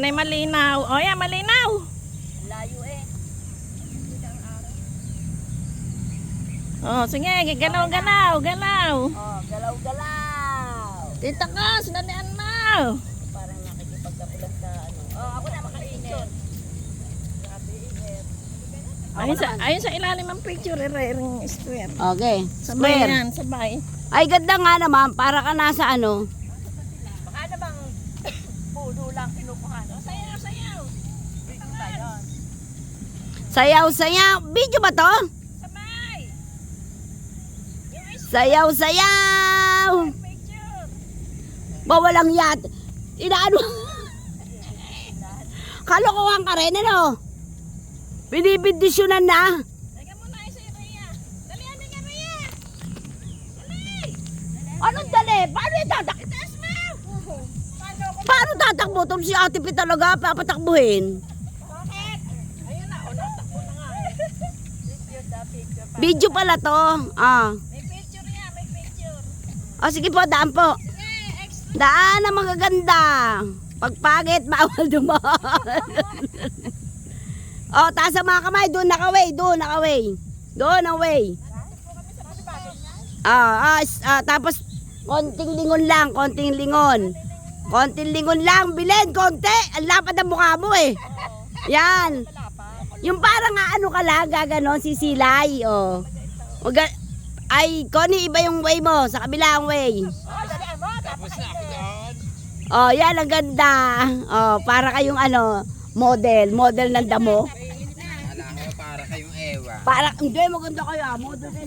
Anay malinaw. O yan, malinaw. Layo eh. Oh, sige, galaw. Oh, galaw-galaw. Tita ka, sinanian na. Parang nakikipagkapulan sa ano. Oh, ako na makainit. Grabe init. Ayun sa ilalim ng picture, ring square. Okay. Sabay yan, sabay. Ay, ganda nga naman. Para ka nasa ano. Baka na bang pudo lang kinukuha. Sayaw. Dito ba yun? Sayaw. Video ba to? Sabay. Sayaw. Picture. Bawalang yat. Inaano. Kalokohan ka rin, ano? Binibindisyonan na. Teka muna si Rhea. Dalihan ka, Rhea. Dali. Anong dali? Paano itatakbo? Taas mo. Paano tatakbo? Ito si Ate Pi talaga papatakbuhin. Bakit? Ayun na, takbo na nga. Picture. Video pala to. Ah. May picture yan, may picture. O sige po, daan po. Sige, extra. Daan na magaganda. Pagpagit, bawal dumaan. O, taas ang mga kamay. Doon nakaway. Doon away. Tapos, konting lingon lang. Konting lingon lang. Bilin, konti. Ang lapad ang mukha mo eh. Yan. Yung parang ano ka lang, gaganon, sisilay. O. Ay, Connie, iba yung way mo. Sa kabilang way. Tapos na ako doon. Oh, yan ang ganda. Oh, para kayong ano, model ng damo. Wala ko para kayong ewa. Para hindi maganda kayo, model kayo.